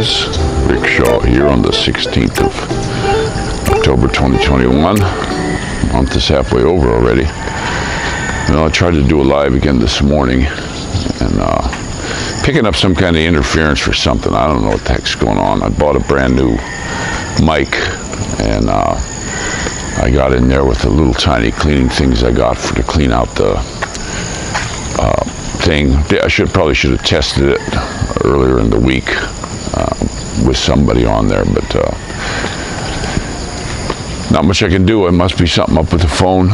guys, Rick Shaw here on the 16th of October 2021. Month is halfway over already. I tried to do a live again this morning and picking up some kind of interference for something. I don't know what the heck's going on. I bought a brand new mic and I got in there with the little tiny cleaning things I got to clean out the thing. I probably should have tested it earlier in the week with somebody on there, but not much I can do. It must be something up with the phone.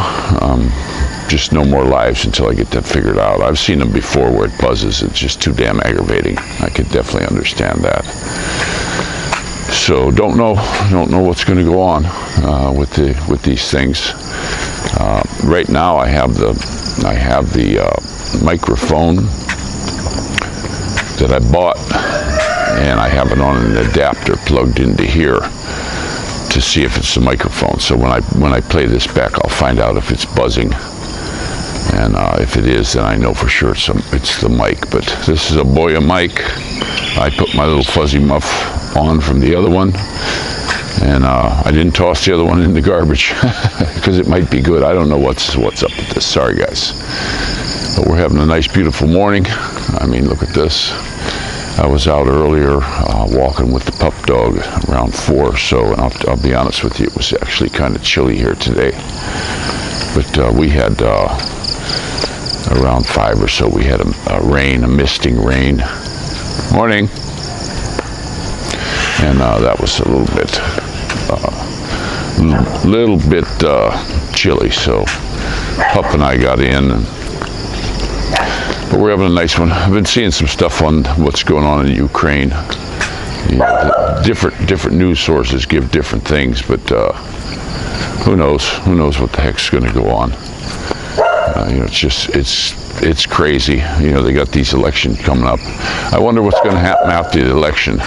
Just no more lives until I get that figured out. I've seen them before where it buzzes. It's just too damn aggravating. I could definitely understand that. So don't know what's going to go on with these things. Right now I have the microphone that I bought, and I have it on an adapter plugged into here to see if it's the microphone. So when I play this back, I'll find out if it's buzzing, and if it is, then I know for sure it's the mic. But this is a Boya mic. I put my little fuzzy muff on from the other one, and I didn't toss the other one in the garbage because it might be good. I don't know what's up with this. Sorry guys, but we're having a nice beautiful morning. I mean, look at this. I was out earlier walking with the pup dog around 4 or so, and I'll be honest with you, it was actually kind of chilly here today. But we had around 5 or so, we had a misting rain. Morning. And that was a little bit chilly, so pup and I got in. But we're having a nice one. I've been seeing some stuff on what's going on in Ukraine. Different news sources give different things, but who knows what the heck's going to go on. It's crazy. They got these elections coming up. I wonder what's going to happen after the election.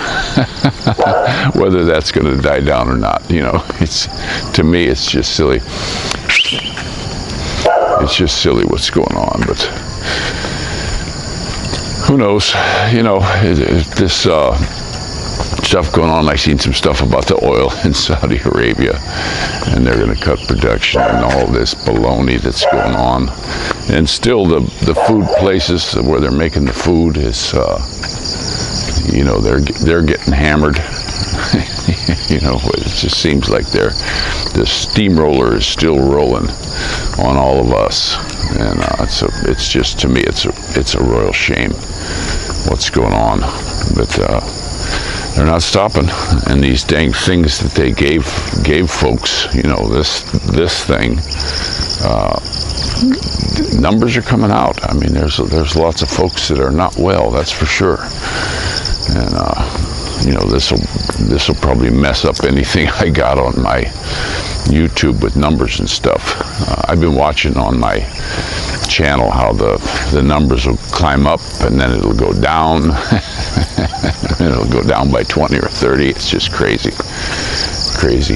Whether that's going to die down or not. To me, it's just silly. It's just silly what's going on, but who knows? This stuff going on. I've seen some stuff about the oil in Saudi Arabia, and they're going to cut production and all this baloney that's going on. And still, the food places where they're making the food is, they're getting hammered. It just seems like the steamroller is still rolling on all of us, and it's just, to me, it's a royal shame what's going on. But they're not stopping, and these dang things that they gave folks, this thing, numbers are coming out. I mean, there's lots of folks that are not well, that's for sure. And this will probably mess up anything I got on my YouTube with numbers and stuff. I've been watching on my channel how the numbers will climb up, and then it'll go down. And it'll go down by 20 or 30. It's just crazy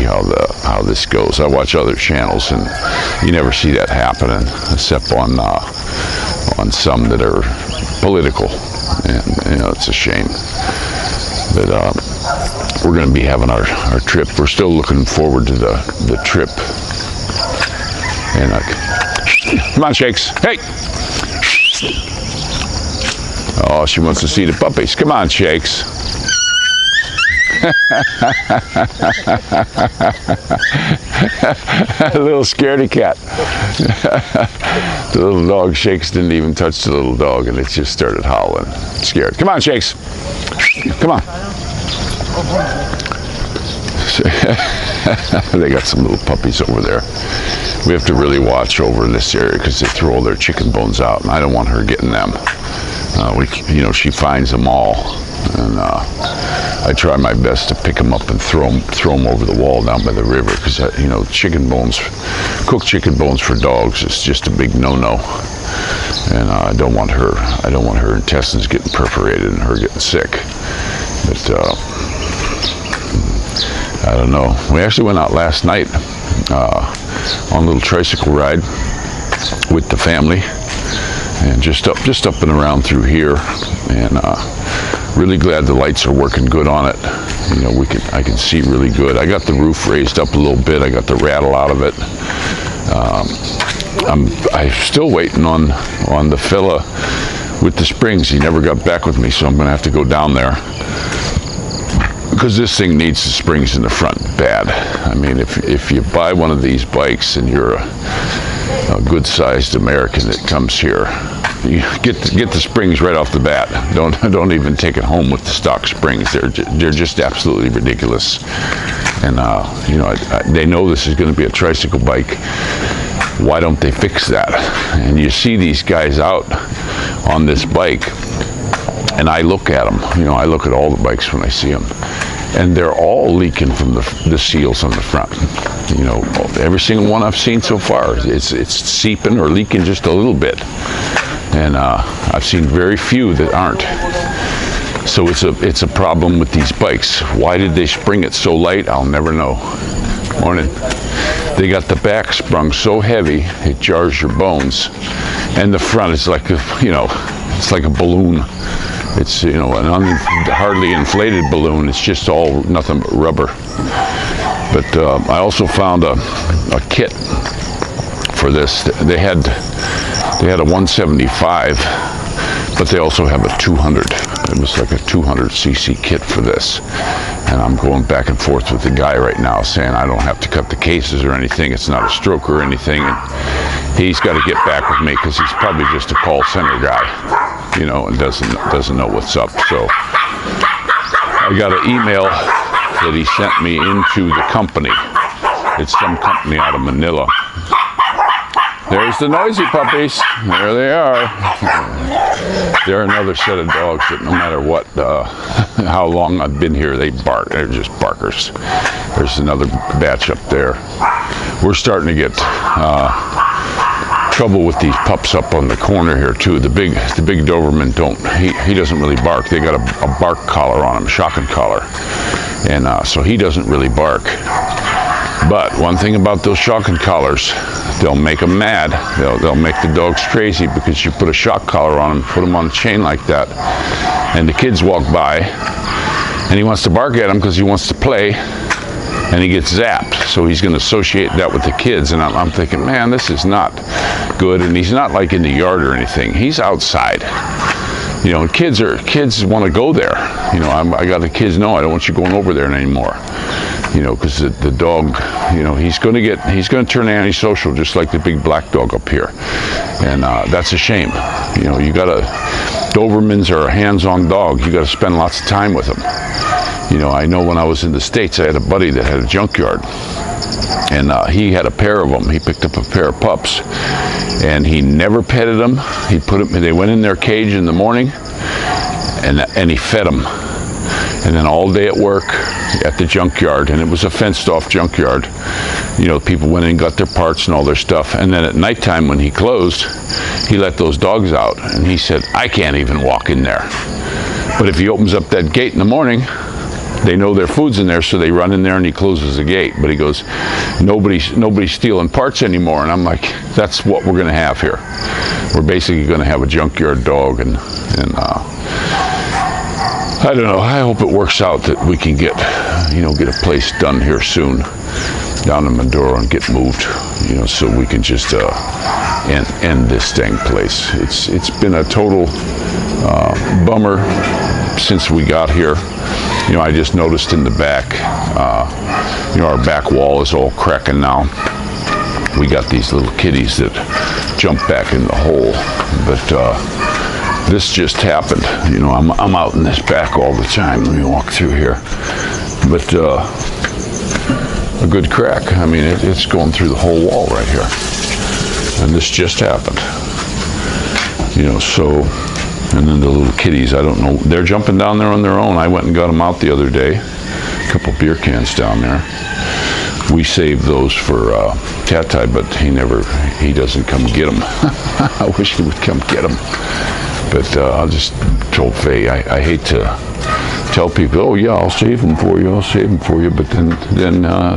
how this goes. I watch other channels, and you never see that happening except on some that are political, and it's a shame. But we're going to be having our trip. We're still looking forward to the trip. And come on, Shakes. Hey. Oh, she wants to see the puppies. Come on, Shakes. A little scaredy cat. The little dog, Shakes, didn't even touch the little dog, and it just started howling. Scared. Come on, Shakes. Come on. They got some little puppies over there. We have to really watch over in this area because they throw all their chicken bones out, and I don't want her getting them. She finds them all, and I try my best to pick them up and throw them over the wall down by the river, because chicken bones, cooked chicken bones for dogs is just a big no-no, and I don't want her intestines getting perforated and her getting sick. But I don't know. We actually went out last night on a little tricycle ride with the family, and just up and around through here, and Really glad the lights are working good on it. You know, I can see really good. I got the roof raised up a little bit. I got the rattle out of it. I'm still waiting on the fella with the springs. He never got back with me, so I'm going to have to go down there, because this thing needs the springs in the front bad. I mean, if you buy one of these bikes and you're a good-sized American that comes here, you get the springs right off the bat. Don't even take it home with the stock springs. They're just absolutely ridiculous. And you know, they know this is going to be a tricycle bike. Why don't they fix that? And you see these guys out on this bike, and I look at them. You know, I look at all the bikes when I see them, and they're all leaking from the seals on the front. You know, every single one I've seen so far, it's seeping or leaking just a little bit. And I've seen very few that aren't. So it's a problem with these bikes. Why did they spring it so light? I'll never know. Morning. They got the back sprung so heavy it jars your bones, and the front is like it's like a balloon. It's, you know, an hardly inflated balloon. It's just all nothing but rubber. But I also found a kit for this. They had a 175, but they also have a 200. It was like a 200cc kit for this. And I'm going back and forth with the guy right now saying I don't have to cut the cases or anything. It's not a stroke or anything. And he's got to get back with me, because he's probably just a call center guy, you know, and doesn't know what's up. So I got an email that he sent me into the company. It's some company out of Manila. There's the noisy puppies. There they are. They're another set of dogs that no matter what, how long I've been here, they bark. They're just barkers. There's another batch up there. We're starting to get trouble with these pups up on the corner here too. The big Doberman he doesn't really bark. They got a bark collar on him, shocking collar, and so he doesn't really bark. But one thing about those shocking collars, they'll make them mad. They'll make the dogs crazy, because you put a shock collar on them, put them on a chain like that, and the kids walk by, and he wants to bark at them because he wants to play, and he gets zapped. So he's going to associate that with the kids, and I'm thinking, man, this is not good. And he's not like in the yard or anything. He's outside. You know, kids want to go there. You know, I got the kids, no, I don't want you going over there anymore. You know, because the dog, you know, he's going to turn antisocial, just like the big black dog up here, and that's a shame. You know, Dobermans are a hands-on dog. You got to spend lots of time with them. You know, I know when I was in the States, I had a buddy that had a junkyard, and he had a pair of them. He picked up a pair of pups, and he never petted them. He put them. They went in their cage in the morning, and he fed them. And then all day at work at the junkyard, and it was a fenced-off junkyard. You know, people went in and got their parts and all their stuff. And then at nighttime when he closed, he let those dogs out, and he said, I can't even walk in there. But if he opens up that gate in the morning, they know their food's in there, so they run in there, and he closes the gate. But he goes, nobody's stealing parts anymore. And I'm like, that's what we're going to have here. We're basically going to have a junkyard dog, and I don't know. I hope it works out that we can get a place done here soon down in Maduro and get moved, you know, so we can just end this dang place. It's been a total bummer since we got here. You know, I just noticed in the back, you know, our back wall is all cracking now. We got these little kitties that jump back in the hole, but this just happened. You know, I'm out in this back all the time. Let me walk through here. But a good crack. I mean, it's going through the whole wall right here. And this just happened. You know, so, and then the little kitties, I don't know. They're jumping down there on their own. I went and got them out the other day. A couple beer cans down there. We saved those for Tatai, but he doesn't come get them. I wish he would come get them. But I just told Faye, I hate to tell people, oh yeah, I'll save them for you, but then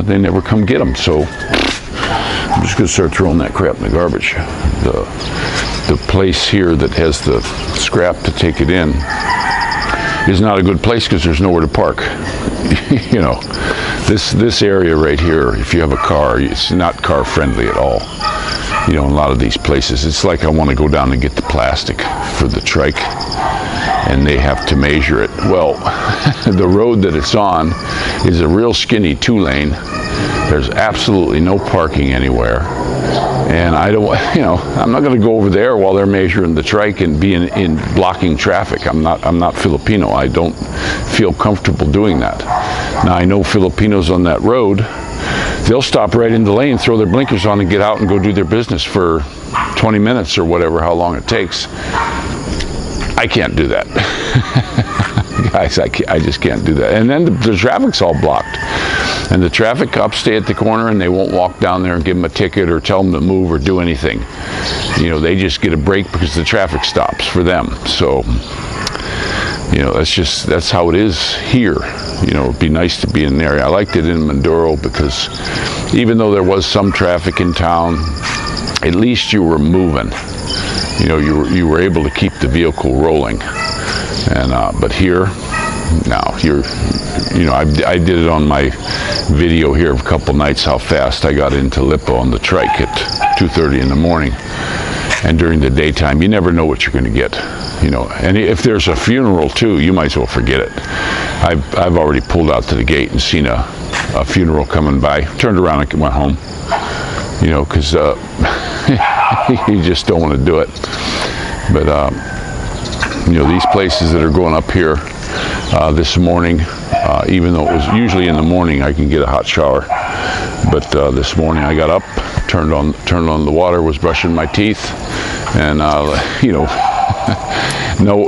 they never come get them. So I'm just gonna start throwing that crap in the garbage. The place here that has the scrap to take it in is not a good place because there's nowhere to park. You know, this area right here, if you have a car, it's not car friendly at all. You know, in a lot of these places, it's like I want to go down and get the plastic for the trike, and they have to measure it. Well, the road that it's on is a real skinny 2-lane. There's absolutely no parking anywhere. And I don't, you know, I'm not going to go over there while they're measuring the trike and be in blocking traffic. I'm not Filipino. I don't feel comfortable doing that. Now, I know Filipinos on that road, they'll stop right in the lane, throw their blinkers on and get out and go do their business for 20 minutes or whatever, how long it takes. I can't do that. Guys, I just can't do that. And then the traffic's all blocked. And the traffic cops stay at the corner and they won't walk down there and give them a ticket or tell them to move or do anything. You know, they just get a break because the traffic stops for them. So, you know, that's how it is here. You know, it'd be nice to be in an area. I liked it in Mindoro because even though there was some traffic in town, at least you were moving. You know, you were able to keep the vehicle rolling. And but here, no, you know, I did it on my video here of a couple nights how fast I got into Lipa on the trike at 2:30 in the morning. And during the daytime, you never know what you're going to get. You know, and if there's a funeral too, you might as well forget it. I've already pulled out to the gate and seen a funeral coming by. Turned around and went home. You know, because you just don't want to do it. But you know, these places that are going up here this morning, even though it was usually in the morning, I can get a hot shower. But this morning I got up, turned on the water, was brushing my teeth, and you know,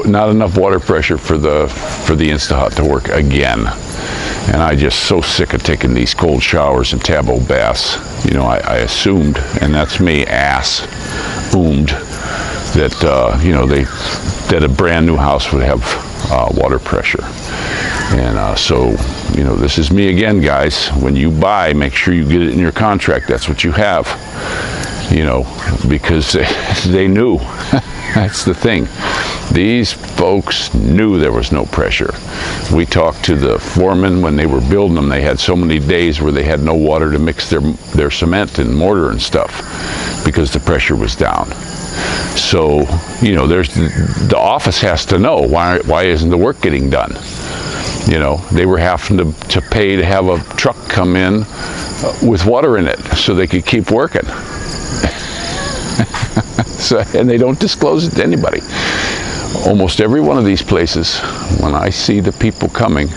not enough water pressure for the Instahot to work again. And I just so sick of taking these cold showers and tabo baths. You know, I assumed, and that's me, assumed, that you know, that a brand new house would have water pressure. And so, you know, this is me again, guys. When you buy, make sure you get it in your contract. That's what you have. You know, because they knew. That's the thing. These folks knew there was no pressure. We talked to the foreman when they were building them. They had so many days where they had no water to mix their cement and mortar and stuff because the pressure was down. So, you know, the office has to know why isn't the work getting done? You know, they were having to pay to have a truck come in with water in it so they could keep working. So, and they don't disclose it to anybody. Almost every one of these places, when I see the people coming,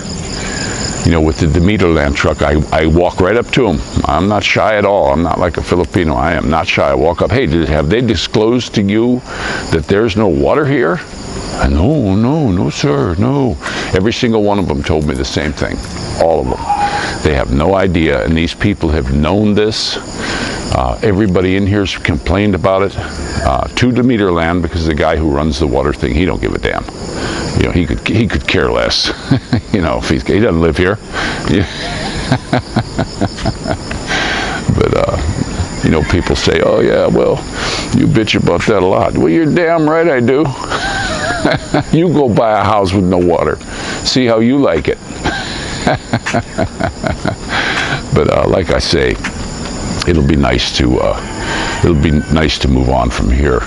you know, with the Demeterland truck, I walk right up to them. I'm not shy at all. I'm not like a Filipino. I am not shy. I walk up, hey, have they disclosed to you that there's no water here? No, sir, no. Every single one of them told me the same thing. All of them. They have no idea, and these people have known this. Everybody in here's complained about it to Demeterland because the guy who runs the water thing, he don't give a damn. You know, he could care less. You know, if he doesn't live here. But you know, people say, oh yeah, well, you bitch about that a lot. Well, you're damn right I do. You go buy a house with no water. See how you like it. But like I say, it'll be nice to move on from here.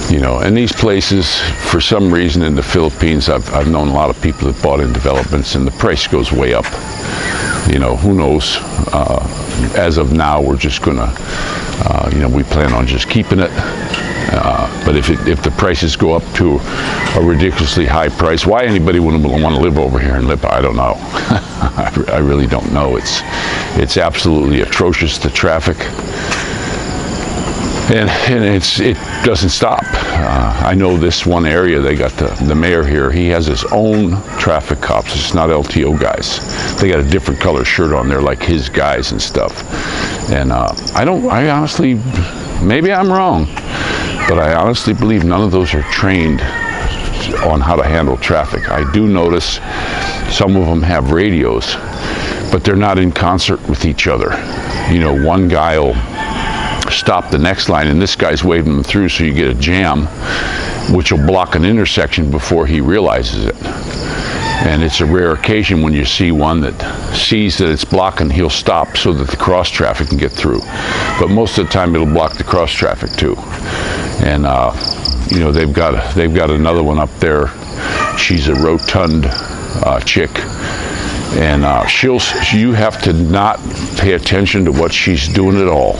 You know, and these places, for some reason in the Philippines, I've known a lot of people that bought in developments and the price goes way up. You know, who knows? As of now, we're just gonna, you know, we plan on just keeping it. But if the prices go up to a ridiculously high price, why anybody wouldn't want to live over here in Lipa, I don't know. I really don't know. It's absolutely atrocious, the traffic. And it doesn't stop. I know this one area, they got the mayor here, he has his own traffic cops. It's not LTO guys. They got a different color shirt on there like his guys and stuff. And I honestly, maybe I'm wrong, but I honestly believe none of those are trained on how to handle traffic. I do notice some of them have radios, but they're not in concert with each other. You know, one guy will stop the next line and this guy's waving them through, so you get a jam which will block an intersection before he realizes it. And it's a rare occasion when you see one that sees that it's blocking, he'll stop so that the cross traffic can get through. But most of the time it'll block the cross traffic too. And you know, they've got another one up there. She's a rotund chick, and you have to not pay attention to what she's doing at all,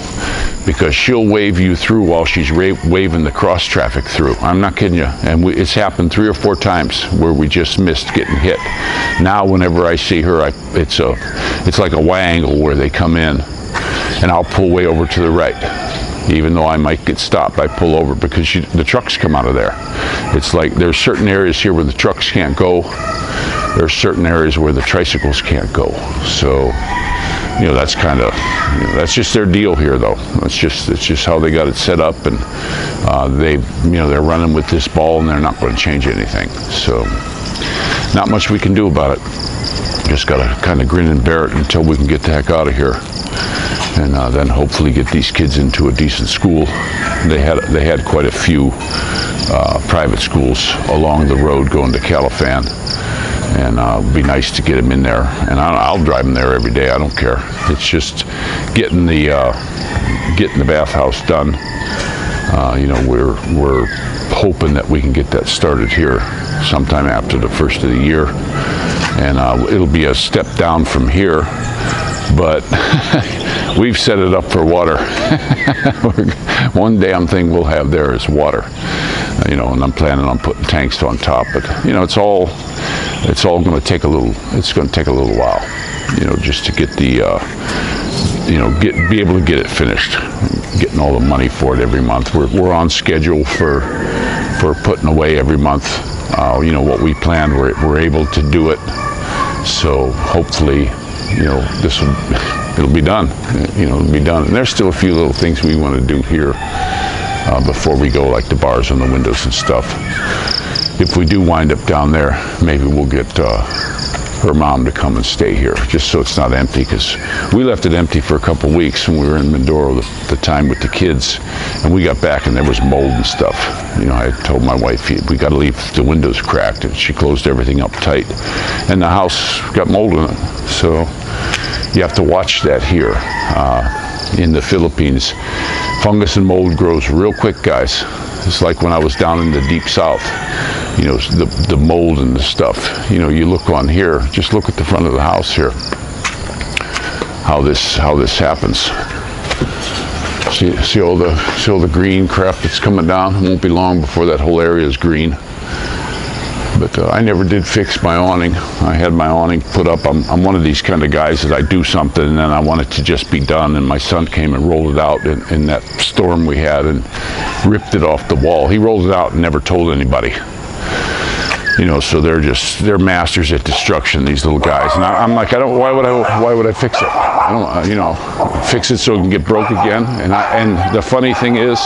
because she'll wave you through while she's waving the cross traffic through. I'm not kidding you. And it's happened 3 or 4 times where we just missed getting hit. Now whenever I see her, it's like a Y angle where they come in, and I'll pull way over to the right. Even though I might get stopped, I pull over because the trucks come out of there. It's like there's certain areas here where the trucks can't go. There's certain areas where the tricycles can't go. So, you know, that's kind of, you know, that's just their deal here, though. It's just how they got it set up, and they're running with this ball, and they're not going to change anything. So, not much we can do about it. Just got to kind of grin and bear it until we can get the heck out of here. And then hopefully get these kids into a decent school. They had quite a few private schools along the road going to Califan, and it'd be nice to get them in there. And I'll drive them there every day. I don't care. It's just getting the bathhouse done. You know, we're hoping that we can get that started here sometime after the first of the year, and it'll be a step down from here, but. We've set it up for water. One damn thing we'll have there is water, you know, and I'm planning on putting tanks on top. But you know, it's all going to take a little. It's going to take a little while, you know, just to get the, you know, be able to get it finished. Getting all the money for it every month. We're on schedule for putting away every month. You know what we planned. We're able to do it. So hopefully, you know, it'll be done. You know, it'll be done. And there's still a few little things we want to do here before we go, like the bars on the windows and stuff. If we do wind up down there, maybe we'll get her mom to come and stay here, just so it's not empty, because we left it empty for a couple weeks when we were in Mindoro the time with the kids, and we got back and there was mold and stuff. You know, I told my wife, we got to leave the windows cracked, and she closed everything up tight, and the house got mold in it. So you have to watch that here. In the Philippines, fungus and mold grows real quick, guys. It's like when I was down in the deep south, you know, the mold and the stuff. You know, you look on here, just look at the front of the house here, how this happens. See all the green crap that's coming down? It won't be long before that whole area is green. But I never did fix my awning. I had my awning put up. I'm one of these kind of guys that I do something and then I want it to just be done. And my son came and rolled it out in that storm we had and ripped it off the wall. He rolled it out and never told anybody. You know, so they're masters at destruction, these little guys. And I'm like, why would I fix it? I don't, you know, fix it so it can get broke again. And the funny thing is,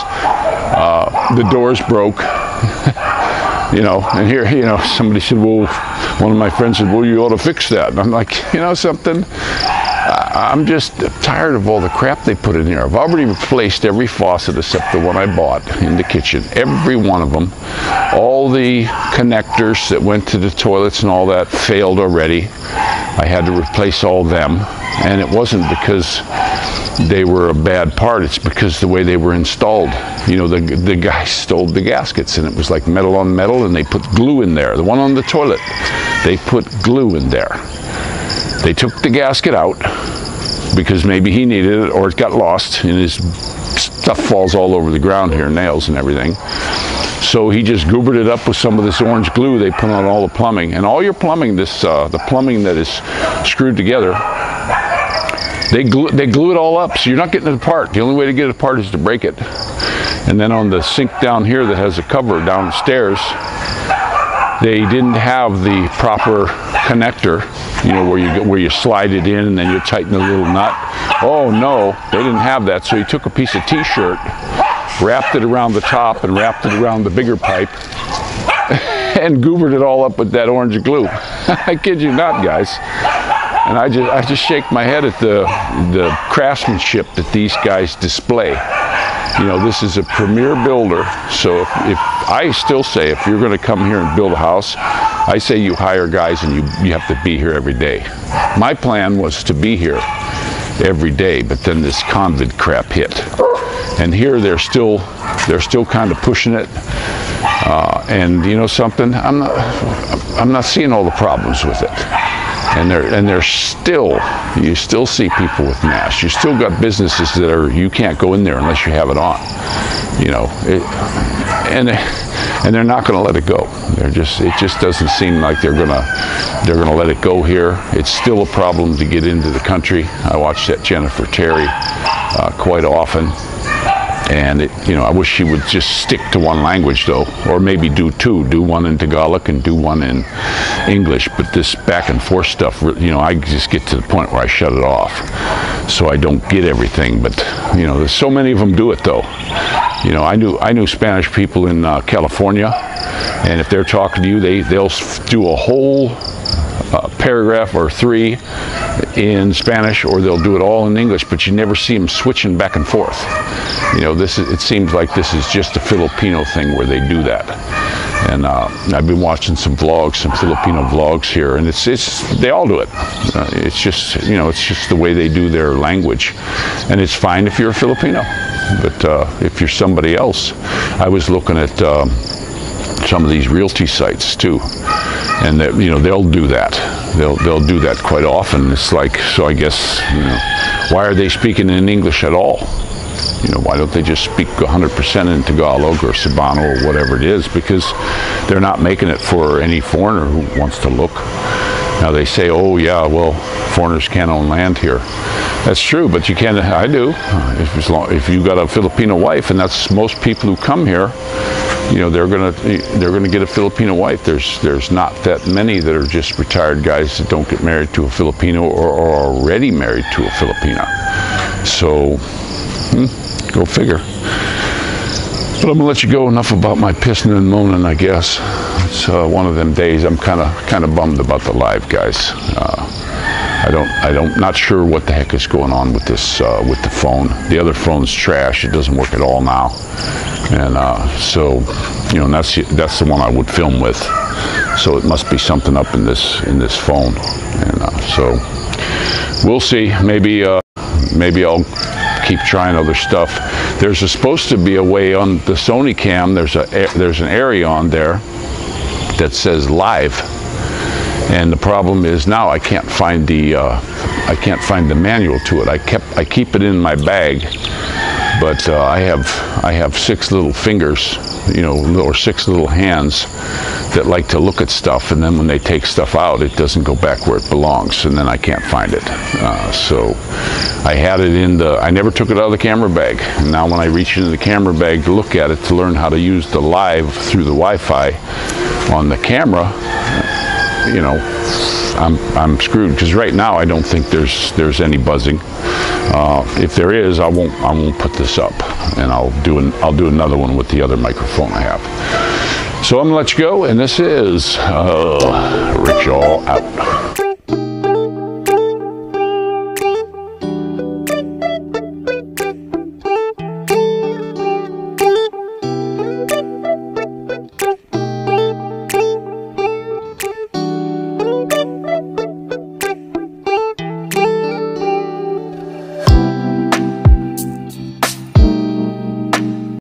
the door's broke. You know, and here, you know, somebody said, well, one of my friends said, well, you ought to fix that. And I'm like, you know something? I'm just tired of all the crap they put in here. I've already replaced every faucet except the one I bought in the kitchen. Every one of them. All the connectors that went to the toilets and all that failed already. I had to replace all them. And it wasn't because they were a bad part, it's because the way they were installed. You know, the guy stole the gaskets and it was like metal on metal, and they put glue in there. The one on the toilet, they put glue in there. They took the gasket out because maybe he needed it or it got lost and his stuff falls all over the ground here, nails and everything. So he just goobered it up with some of this orange glue they put on all the plumbing. And all your plumbing, the plumbing that is screwed together, they glue it all up, so you're not getting it apart. The only way to get it apart is to break it. And then on the sink down here that has a cover downstairs, they didn't have the proper connector, you know, where you slide it in and then you tighten the little nut. Oh no, they didn't have that. So he took a piece of t-shirt, wrapped it around the top and wrapped it around the bigger pipe and goobered it all up with that orange glue. I kid you not, guys. And I just shake my head at the craftsmanship that these guys display. You know, this is a premier builder. So if I still say, if you're going to come here and build a house, I say you hire guys and you have to be here every day. My plan was to be here every day, but then this COVID crap hit. And here they're still kind of pushing it. And you know something? I'm not seeing all the problems with it. And they're still, you still see people with masks. You still got businesses that you can't go in there unless you have it on. You know, and they're not going to let it go. It just doesn't seem like they're gonna let it go here. It's still a problem to get into the country. I watch that Jennifer Terry quite often. And you know, I wish she would just stick to one language though, or maybe do two. Do one in Tagalog and do one in English. But this back and forth stuff, you know, I just get to the point where I shut it off, so I don't get everything. But you know, there's so many of them do it though. You know, I knew Spanish people in California, and if they're talking to you, they'll do a whole paragraph or three in Spanish, or they'll do it all in English, but you never see them switching back and forth. You know, it seems like this is just a Filipino thing where they do that. And I've been watching some vlogs, some Filipino vlogs here, and they all do it. It's just, you know, it's just the way they do their language, and it's fine if you're a Filipino. But if you're somebody else, I was looking at some of these realty sites too, and that, you know, they'll do that. They'll do that quite often. It's like, so I guess, you know, why are they speaking in English at all? You know, why don't they just speak 100% in Tagalog or Cebuano or whatever it is? Because they're not making it for any foreigner who wants to look. Now they say, oh yeah, well, foreigners can't own land here. That's true, but you can't. I do. If you got a Filipino wife, and that's most people who come here, you know, they're gonna get a Filipino wife. There's not that many that are just retired guys that don't get married to a Filipino or are already married to a Filipina. So, go figure. But I'm gonna let you go. Enough about my pissing and moaning, I guess. It's one of them days. I'm kind of bummed about the live, guys. Not sure what the heck is going on with this, with the phone. The other phone's trash. It doesn't work at all now. And so, you know, that's the one I would film with. So it must be something up in this phone. And so we'll see. Maybe I'll keep trying other stuff. There's supposed to be a way on the Sony Cam. There's an area on there that says live. And the problem is now I can't find the manual to it. I keep it in my bag, but I have 6 little fingers, you know, or 6 little hands that like to look at stuff, and then when they take stuff out, it doesn't go back where it belongs, and then I can't find it. So I had it I never took it out of the camera bag, and now when I reach into the camera bag to look at it to learn how to use the live through the Wi-Fi on the camera, you know, I'm screwed, because right now I don't think there's any buzzing. If there is, I won't put this up, and I'll do another one with the other microphone I have. So I'm gonna let you go, and this is Rickshaw out.